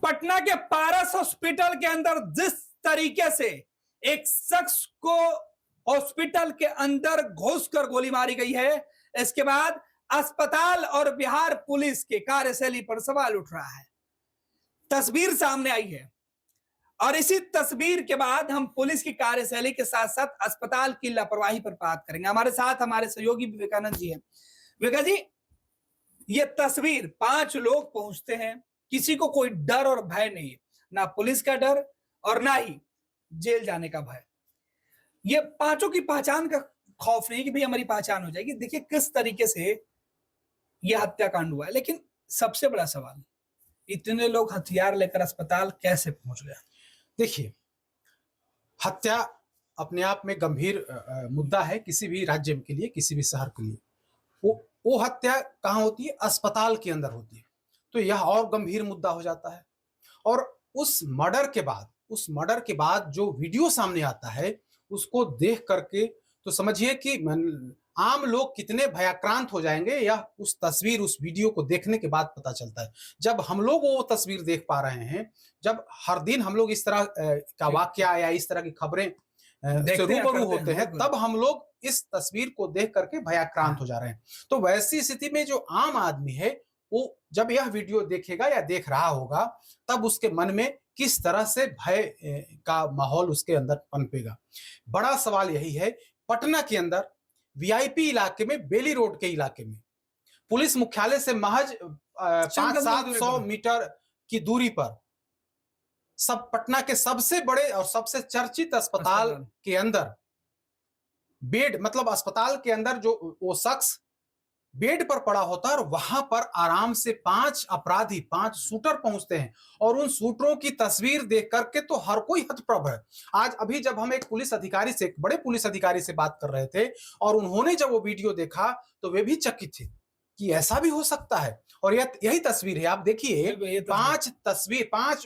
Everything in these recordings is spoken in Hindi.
पटना के पारस हॉस्पिटल के अंदर जिस तरीके से एक शख्स को हॉस्पिटल के अंदर घुसकर गोली मारी गई है, इसके बाद अस्पताल और बिहार पुलिस के कार्यशैली पर सवाल उठ रहा है। तस्वीर सामने आई है और इसी तस्वीर के बाद हम पुलिस की कार्यशैली के साथ साथ अस्पताल की लापरवाही पर बात करेंगे। हमारे साथ हमारे सहयोगी विवेकानंद जी हैं। विवेका जी, ये तस्वीर 5 लोग पहुंचते हैं, किसी को कोई डर और भय नहीं है, ना पुलिस का डर और ना ही जेल जाने का भय। ये 5 की पहचान का खौफ नहीं कि भाई हमारी पहचान हो जाएगी। देखिए किस तरीके से यह हत्याकांड हुआ है। लेकिन सबसे बड़ा सवाल, इतने लोग हथियार लेकर अस्पताल कैसे पहुंच गए? देखिए, हत्या अपने आप में गंभीर मुद्दा है किसी भी राज्य के लिए, किसी भी शहर के लिए। वो हत्या कहाँ होती है? अस्पताल के अंदर होती है। तो यह और गंभीर मुद्दा हो जाता है। और उस मर्डर के बाद जो वीडियो सामने आता है, उसको देख करके तो समझिए कि आम लोग कितने भयाक्रांत हो जाएंगे, यह उस तस्वीर, उस वीडियो को देखने के बाद पता चलता है। जब हम लोग वो तस्वीर देख पा रहे हैं, जब हर दिन हम लोग इस तरह का वाकया या इस तरह की खबरें से रूबरू होते हैं, तब हम लोग इस तस्वीर को देख करके भयाक्रांत हो जा रहे हैं। तो वैसी स्थिति में जो आम आदमी है, वो जब यह वीडियो देखेगा या देख रहा होगा, तब उसके मन में किस तरह से भय का माहौल उसके अंदर पनपेगा। बड़ा सवाल यही है, पटना के अंदर वीआईपी इलाके में, बेली रोड के इलाके में, पुलिस मुख्यालय से महज 500-700 मीटर की दूरी पर पटना के सबसे बड़े और सबसे चर्चित अस्पताल के अंदर बेड, मतलब अस्पताल के अंदर जो वो शख्स बेड पर पड़ा होता है और वहां पर आराम से 5 अपराधी, 5 शूटर पहुंचते हैं। और उन शूटरों की तस्वीर देख करके तो हर कोई हतप्रभ है। आज अभी जब हम एक पुलिस अधिकारी से, एक बड़े पुलिस अधिकारी से बात कर रहे थे और उन्होंने जब वो वीडियो देखा तो वे भी चकित थे कि ऐसा भी हो सकता है। और यही तस्वीर है, आप देखिए,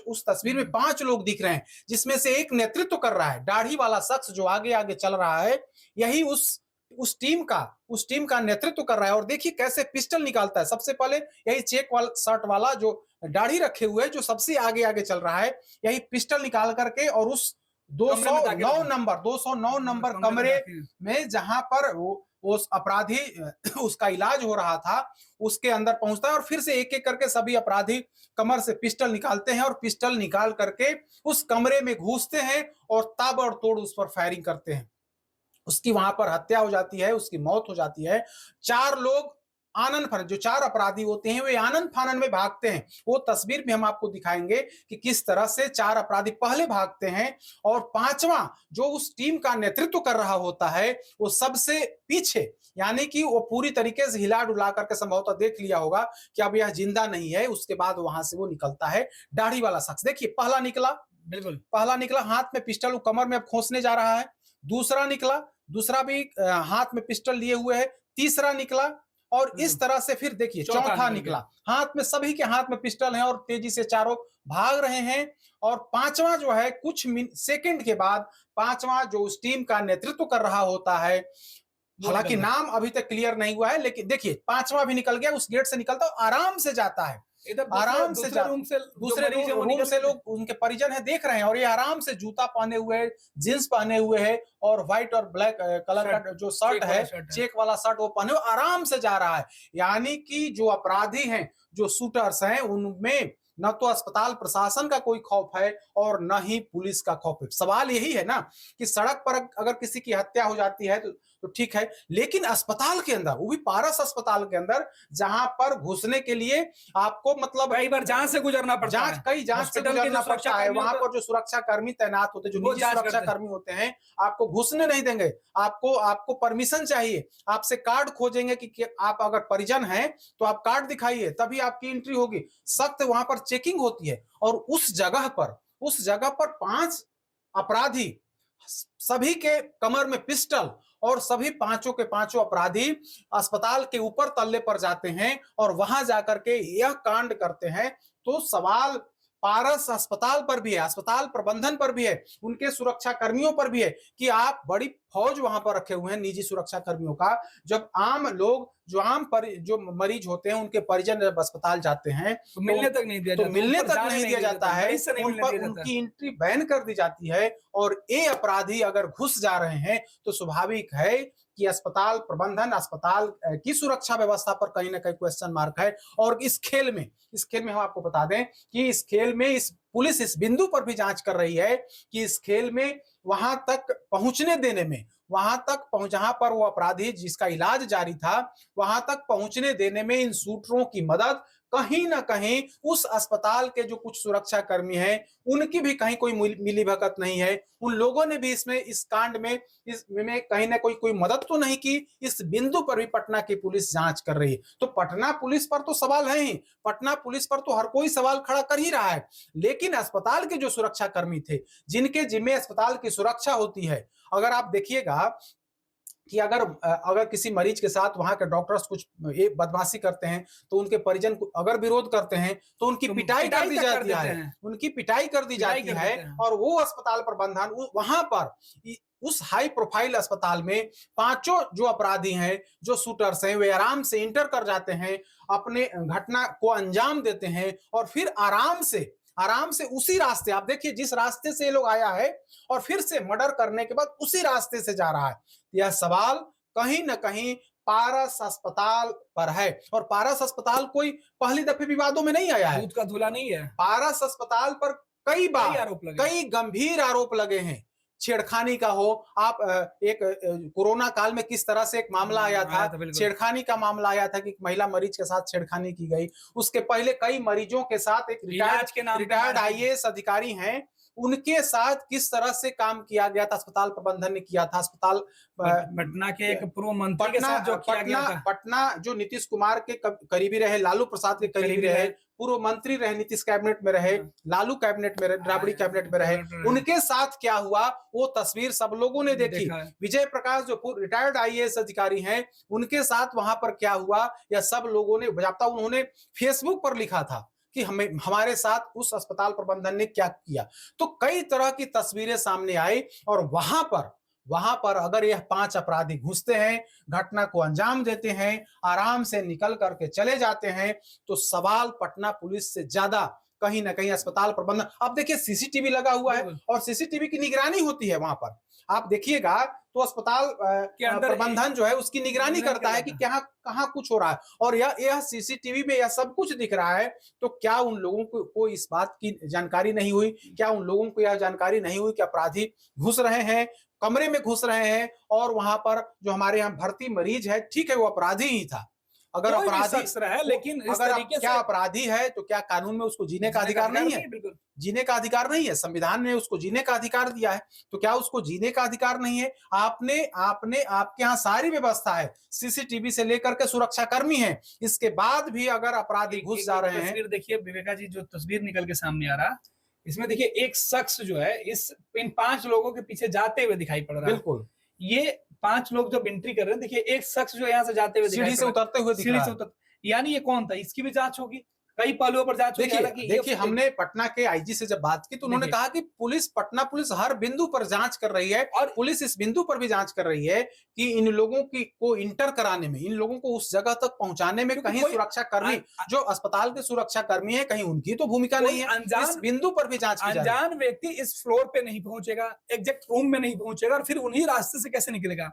उस तस्वीर में 5 लोग दिख रहे हैं, जिसमें से एक नेतृत्व कर रहा है, दाढ़ी वाला शख्स जो आगे आगे चल रहा है, यही उस टीम का नेतृत्व कर रहा है। और देखिए कैसे पिस्टल निकालता है। सबसे पहले यही चेक वाला शर्ट वाला जो दाढ़ी रखे हुए है, जो सबसे आगे आगे चल रहा है, यही पिस्टल निकाल करके और उस 209 नंबर कमरे में जहां पर उस अपराधी उसका इलाज हो रहा था, उसके अंदर पहुंचता है। और फिर से एक एक करके सभी अपराधी कमर से पिस्टल निकालते हैं और पिस्टल निकाल करके उस कमरे में घुसते हैं और ताबड़तोड़ उस पर फायरिंग करते हैं। उसकी वहां पर हत्या हो जाती है, उसकी मौत हो जाती है। 4 लोग आनन फानन, जो 4 अपराधी होते हैं, वे आनन फानन में भागते हैं। वो तस्वीर में हम आपको दिखाएंगे कि किस तरह से 4 अपराधी पहले भागते हैं और 5वां जो उस टीम का नेतृत्व कर रहा होता है, वो सबसे पीछे, यानी कि वो पूरी तरीके से हिला डुला करके संभवतः देख लिया होगा कि अब यह जिंदा नहीं है। उसके बाद वहां से वो निकलता है, दाढ़ी वाला शख्स। देखिए, पहला निकला हाथ में पिस्टल, कमर में अब खोसने जा रहा है। दूसरा भी हाथ में पिस्टल लिए हुए है। तीसरा निकला और इस तरह से फिर देखिए चौथा निकला, हाथ में, सभी के हाथ में पिस्टल है और तेजी से चारों भाग रहे हैं। और 5वां जो है, कुछ सेकंड के बाद 5वां जो उस टीम का नेतृत्व कर रहा होता है, हालांकि नाम अभी तक क्लियर नहीं हुआ है, लेकिन देखिए 5वां भी निकल गया। उस गेट से निकलता है, आराम से जाता है, आराम से दूसरे रूम से लोग, उनके परिजन है, देख रहे हैं। और ये आराम से जूता पहने हुए है, जींस पहने हुए है और व्हाइट और ब्लैक कलर का जो शर्ट है, चेक वाला शर्ट, वो पहने हुए आराम से जा रहा है। यानी कि जो अपराधी हैं, जो शूटर्स हैं, उनमें न तो अस्पताल प्रशासन का कोई खौफ है और न ही पुलिस का खौफ है। सवाल यही है ना कि सड़क पर अगर किसी की हत्या हो जाती है तो ठीक है, लेकिन अस्पताल के अंदर, वो भी पारस अस्पताल के अंदर, जहां पर घुसने के लिए आपको मतलब कई बार जांच से गुजरना पड़ता है, जांच से गुजरना पड़ता है। वहां पर जो सुरक्षा कर्मी तैनात होते हैं, जो निजी सुरक्षा कर्मी होते हैं, आपको घुसने नहीं देंगे। आपको परमिशन चाहिए, आपसे कार्ड खोजेंगे कि आप अगर परिजन हैं तो आप कार्ड दिखाइए, तभी आपकी एंट्री होगी। सख्त वहां पर चेकिंग होती है। और उस जगह पर 5 अपराधी, सभी के कमर में पिस्टल, और सभी 5 के 5 अपराधी अस्पताल के ऊपर तल्ले पर जाते हैं और वहां जाकर के यह कांड करते हैं। तो सवाल पारस अस्पताल पर भी है, अस्पताल प्रबंधन पर भी है, उनके सुरक्षा कर्मियों पर भी है कि आप बड़ी फौज वहां पर रखे हुए हैं निजी सुरक्षा कर्मियों का। जब आम लोग जो मरीज होते हैं उनके परिजन जब अस्पताल जाते हैं तो मिलने तक नहीं दिया तो जाता, मिलने ऊपर तक जाने नहीं दिया जाता है, मरीज से नहीं उन मिलने पर दिया जाता। उनकी एंट्री बैन कर दी जाती है। और ये अपराधी अगर घुस जा रहे हैं तो स्वाभाविक है कि अस्पताल प्रबंधन, अस्पताल की सुरक्षा व्यवस्था पर कहीं ना कहीं क्वेश्चन मार्क है। और इस खेल में हम आपको बता दें कि इस खेल में इस पुलिस इस बिंदु पर भी जांच कर रही है कि इस खेल में वहां तक पहुंचने देने में, वहां तक पहुंच जहां पर वो अपराधी जिसका इलाज जारी था वहां तक पहुंचने देने में इन शूटरों की मदद कहीं ना कहीं उस अस्पताल के जो कुछ सुरक्षा कर्मी हैं उनकी भी कहीं कोई मिलीभगत नहीं है। उन लोगों ने भी इसमें इस कांड में इसमें कहीं ना कोई मदद तो नहीं की। इस बिंदु पर भी पटना की पुलिस जांच कर रही है। तो पटना पुलिस पर तो सवाल है ही, पटना पुलिस पर तो हर कोई सवाल खड़ा कर ही रहा है, लेकिन अस्पताल के जो सुरक्षा कर्मी थे जिनके जिम्मे अस्पताल की सुरक्षा होती है, अगर आप देखिएगा कि अगर किसी मरीज के साथ वहां के डॉक्टर्स कुछ बदमाशी करते हैं तो उनके परिजन अगर विरोध करते हैं तो उनकी पिटाई कर दी जाती है, उनकी पिटाई कर दी जाती है। और वो अस्पताल प्रबंधन वहां पर उस हाई प्रोफाइल अस्पताल में पांचों जो अपराधी हैं, जो शूटर्स हैं, वे आराम से इंटर कर जाते हैं, अपने घटना को अंजाम देते हैं और फिर आराम से उसी रास्ते, आप देखिए जिस रास्ते से ये लोग आया है और फिर से मर्डर करने के बाद उसी रास्ते से जा रहा है। यह सवाल कहीं ना कहीं पारस अस्पताल पर है। और पारस अस्पताल कोई पहली दफे विवादों में नहीं आया है, दूध का धुला नहीं है। पारस अस्पताल पर कई बार कई गंभीर आरोप लगे हैं, छेड़खानी का हो। आप एक कोरोना काल में किस तरह से एक मामला आया था, छेड़खानी का मामला आया था कि महिला मरीज के साथ छेड़खानी की गई। उसके पहले कई मरीजों के साथ एक रिटायर्ड आईएएस अधिकारी हैं, उनके साथ किस तरह से काम किया गया था, अस्पताल प्रबंधन ने किया था। अस्पताल पटना के एक पूर्व मंत्री के साथ जो किया गया था, पटना जो नीतीश कुमार के करीबी रहे, लालू प्रसाद के करीबी रहे, पूर्व मंत्री रहे, नीतीश कैबिनेट में रहे, लालू कैबिनेट में रहे, राबड़ी कैबिनेट में रहे, उनके साथ क्या हुआ वो तस्वीर सब लोगों ने देखी। विजय प्रकाश जो रिटायर्ड आईएएस अधिकारी हैं, उनके साथ वहां पर क्या हुआ यह सब लोगों ने, उन्होंने फेसबुक पर लिखा था कि हमारे साथ उस अस्पताल प्रबंधन ने क्या किया। तो कई तरह की तस्वीरें सामने आई और वहां पर अगर यह 5 अपराधी घुसते हैं, घटना को अंजाम देते हैं, आराम से निकल करके चले जाते हैं, तो सवाल पटना पुलिस से ज्यादा कहीं ना कहीं अस्पताल प्रबंधन। अब देखिए सीसीटीवी लगा हुआ है और सीसीटीवी की निगरानी होती है वहां पर, आप देखिएगा तो अस्पताल प्रबंधन जो है उसकी निगरानी करता है कि कहाँ कुछ हो रहा है। और यह सीसीटीवी में यह सब कुछ दिख रहा है, तो क्या उन लोगों को इस बात की जानकारी नहीं हुई? क्या उन लोगों को यह जानकारी नहीं हुई कि अपराधी घुस रहे हैं, कमरे में घुस रहे हैं और वहां पर जो हमारे यहाँ भर्ती मरीज है, ठीक है वो अपराधी ही था, अगर अपराधी है, लेकिन अगर क्या अपराधी है तो क्या कानून में उसको जीने का अधिकार नहीं है? जीने का अधिकार नहीं है, संविधान ने उसको जीने का अधिकार दिया है, तो क्या उसको जीने का अधिकार नहीं है? आपके यहाँ सारी व्यवस्था है, सीसीटीवी से लेकर के सुरक्षा कर्मी है, इसके बाद भी अगर अपराधी घुस जा रहे हैं। देखिए विवेका जी, जो तस्वीर निकल के सामने आ रहा, इसमें देखिए एक शख्स जो है इन 5 लोगों के पीछे जाते हुए दिखाई पड़ रहा है। बिल्कुल, ये 5 लोग जब एंट्री कर रहे हैं, देखिए एक शख्स जो यहाँ से जाते हुए सीढ़ी से उतरते हुए दिख रहा है, यानी ये कौन था, इसकी भी जांच होगी, कई पहलुओं पर जांच होगी। देखिए हमने पटना के आईजी से जब बात की तो उन्होंने कहा कि पटना पुलिस हर बिंदु पर जांच कर रही है और पुलिस इस बिंदु पर भी जांच कर रही है कि इन लोगों को इंटर कराने में, इन लोगों को उस जगह तक पहुंचाने में कहीं सुरक्षा कर्मी जो अस्पताल के सुरक्षा कर्मी है, कहीं उनकी तो भूमिका नहीं है। इस बिंदु पर भी जांच की जा रही है। अनजान व्यक्ति इस फ्लोर पे नहीं पहुंचेगा, एग्जैक्ट रूम में नहीं पहुंचेगा और फिर उन्हीं रास्ते से कैसे निकलेगा?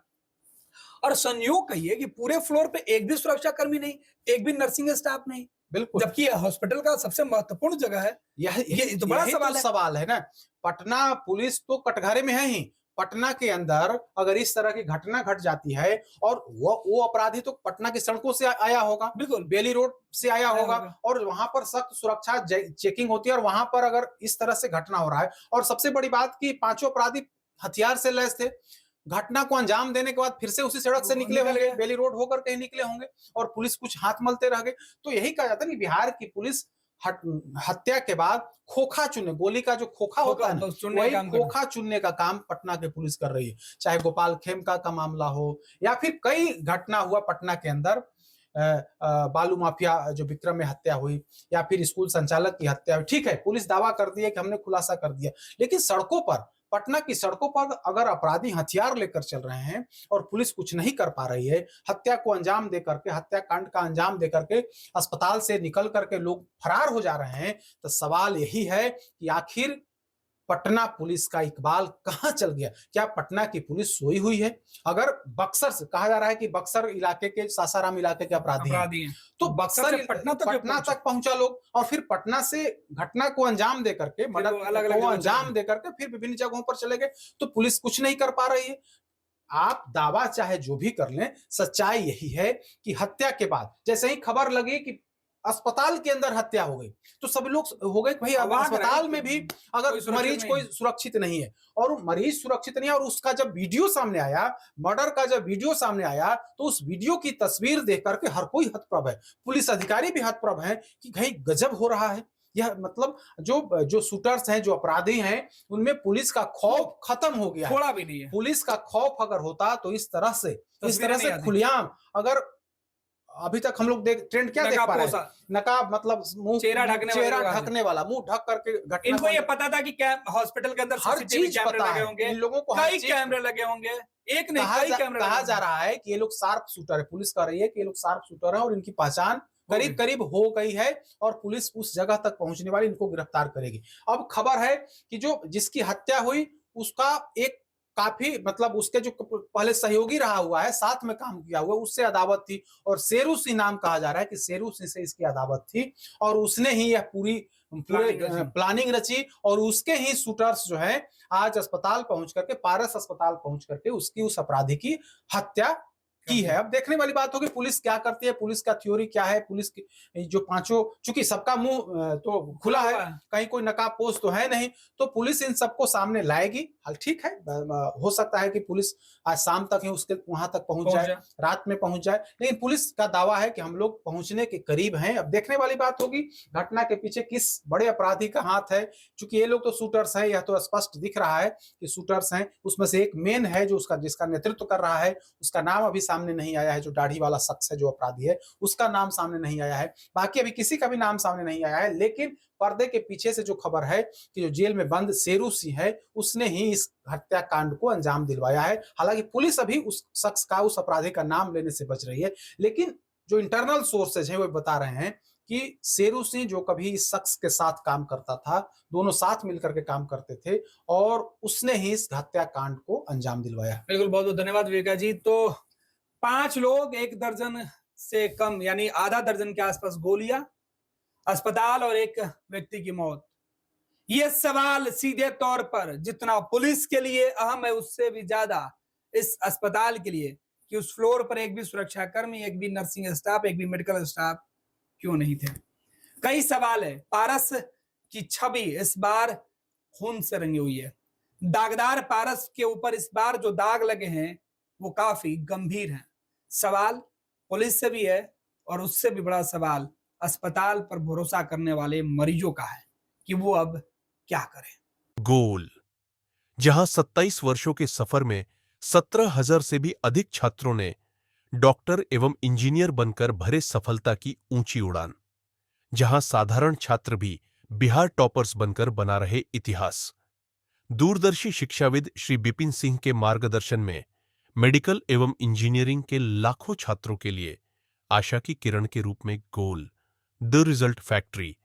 और संयोग कहिए कि पूरे फ्लोर पे एक भी सुरक्षा कर्मी नहीं, एक भी नर्सिंग स्टाफ नहीं, बिल्कुल, जबकि हॉस्पिटल का सबसे महत्वपूर्ण जगह है। ये तो बड़ा सवाल है ना। पटना पुलिस तो कटघरे में है ही, पटना के अंदर अगर इस तरह की घटना घट जाती है और वो अपराधी तो पटना की सड़कों से आया होगा, बिल्कुल बेली रोड से आया होगा और वहां पर सख्त सुरक्षा चेकिंग होती है और वहां पर अगर इस तरह से घटना हो रहा है और सबसे बड़ी बात की 5 अपराधी हथियार से लैस थे, घटना को अंजाम देने के बाद फिर से उसी सड़क से निकले होंगे, बेली रोड होकर कहीं निकले होंगे और पुलिस कुछ हाथ मलते रह गए। तो यही कहा जाता है कि बिहार की पुलिस हत्या के बाद खोखा चुनने, गोली का जो खोखा होता है वही खोखा चुनने का काम पटना के पुलिस कर रही है। चाहे गोपाल खेमका का मामला हो या फिर कई घटना हुआ पटना के अंदर, बालू माफिया जो विक्रम में हत्या हुई या फिर स्कूल संचालक की हत्या हुई, ठीक है, पुलिस दावा करती है कि हमने खुलासा कर दिया, लेकिन सड़कों पर, पटना की सड़कों पर अगर अपराधी हथियार लेकर चल रहे हैं और पुलिस कुछ नहीं कर पा रही है, हत्या को अंजाम दे करके, हत्याकांड का अंजाम दे करके अस्पताल से निकल करके लोग फरार हो जा रहे हैं, तो सवाल यही है कि आखिर पटना पुलिस का इकबाल कहां चल गया? क्या पटना की पुलिस सोई हुई है? अगर बक्सर से कहा जा रहा है कि बक्सर इलाके के, सासाराम इलाके के अपराधी हैं, तो बक्सर पटना तक पहुंचा लोग और फिर पटना से घटना को अंजाम दे करके, मर्डर को अंजाम दे करके फिर विभिन्न जगहों पर चले गए, तो पुलिस कुछ नहीं कर पा रही है। आप दावा चाहे जो भी कर लें, सच्चाई यही है कि हत्या के बाद जैसे ही खबर लगी कि अस्पताल के अंदर हत्या हो गई, तो सब लोग हो गए भाई अस्पताल में भी अगर मरीज कोई सुरक्षित नहीं है, और मरीज सुरक्षित नहीं है, और उसका जब वीडियो सामने आया, मर्डर का जब वीडियो सामने आया, तो उस वीडियो की तस्वीर देख करके हर कोई हतप्रभ है, पुलिस अधिकारी भी हतप्रभ है कि भाई गजब हो रहा है। यह मतलब जो शूटर्स हैं, जो अपराधी हैं, उनमें पुलिस का खौफ खत्म हो गया, थोड़ा भी नहीं है। पुलिस का खौफ अगर होता तो इस तरह से खुलेआम, अगर अभी तक हम लोग ट्रेंड क्या देख पा रहे हैं, नकाब मतलब मुंह, चेहरा ढकने वाला, मुंह ढक करके, इनको ये पता था कि हॉस्पिटल के अंदर हर चीज पता है इन लोगों को, कई कैमरे लगे होंगे, एक नहीं कई कैमरे। कहा जा रहा है कि ये लोग शार्प शूटर है, पुलिस कह रही है कि ये लोग शार्प शूटर है और इनकी पहचान करीब करीब हो गई है और पुलिस उस जगह तक पहुंचने वाली इनको गिरफ्तार करेगी। अब खबर है कि जिसकी हत्या हुई उसका एक काफी मतलब उसके जो पहले सहयोगी रहा हुआ है, साथ में काम किया हुआ, उससे अदावत थी और शेरू सिंह नाम कहा जा रहा है कि शेरू सिंह से इसकी अदावत थी और उसने ही यह पूरे प्लानिंग रची और उसके ही शूटर्स जो है आज अस्पताल पहुंच करके, पारस अस्पताल पहुंच करके उसकी उस अपराधी की हत्या की है। अब देखने वाली बात होगी पुलिस क्या करती है, पुलिस का थ्योरी क्या है, पुलिस की जो पांचों, चूंकि सबका मुंह तो खुला है, कहीं कोई नकाबपोश तो है नहीं, तो पुलिस इन सबको सामने लाएगी। हाल ठीक है, हो सकता है कि पुलिस आज शाम तक ही उसके वहां तक पहुंच जाए, रात में पहुंच जाए, लेकिन पुलिस का दावा है कि हम लोग पहुंचने के करीब हैं। अब देखने वाली बात होगी घटना के पीछे किस बड़े अपराधी का हाथ है, चूंकि ये लोग तो शूटर्स हैं, यह तो स्पष्ट दिख रहा है कि शूटर्स हैं। उसमें से एक मेन है जो जिसका नेतृत्व कर रहा है, उसका नाम अभी सामने नहीं आया है, जो दाढ़ी वाला शख्स है, जो अपराधी है, उसका नाम सामने नहीं आया है, बाकी अभी किसी का भी नाम सामने नहीं आया है। लेकिन पर्दे के पीछे से जो खबर है कि जो जेल में बंद शेरू सिंह है, उसने ही इस हत्याकांड को अंजाम दिलवाया है। हालांकि पुलिस अभी उस शख्स का, उस अपराधी का नाम लेने से बच रही है, लेकिन जो इंटरनल सोर्सेज हैं वो बता रहे हैं कि शेरू सिंह जो कभी इस शख्स के साथ काम करता था, दोनों साथ मिलकर के काम करते थे और उसने ही इस हत्याकांड को अंजाम दिलवाया। बिल्कुल, बहुत बहुत धन्यवाद विवेका जी। तो 5 लोग, 1 दर्जन से कम यानी आधा दर्जन के आसपास गोलियां, अस्पताल और एक व्यक्ति की मौत। यह सवाल सीधे तौर पर जितना पुलिस के लिए अहम है, उससे भी ज्यादा इस अस्पताल के लिए कि उस फ्लोर पर एक भी सुरक्षाकर्मी, एक भी नर्सिंग स्टाफ, एक भी मेडिकल स्टाफ क्यों नहीं थे। कई सवाल है। पारस की छवि इस बार खून से रंगी हुई है। दागदार पारस के ऊपर इस बार जो दाग लगे हैं वो काफी गंभीर हैं। सवाल पुलिस से भी है और उससे भी बड़ा सवाल अस्पताल पर भरोसा करने वाले मरीजों का है कि वो अब क्या करें। गोल, जहां 27 वर्षों के सफर में 17,000 से भी अधिक छात्रों ने डॉक्टर एवं इंजीनियर बनकर भरे सफलता की ऊंची उड़ान, जहां साधारण छात्र भी बिहार टॉपर्स बनकर बना रहे इतिहास। दूरदर्शी शिक्षाविद श्री बिपिन सिंह के मार्गदर्शन में मेडिकल एवं इंजीनियरिंग के लाखों छात्रों के लिए आशा की किरण के रूप में गोल, द रिजल्ट फैक्ट्री।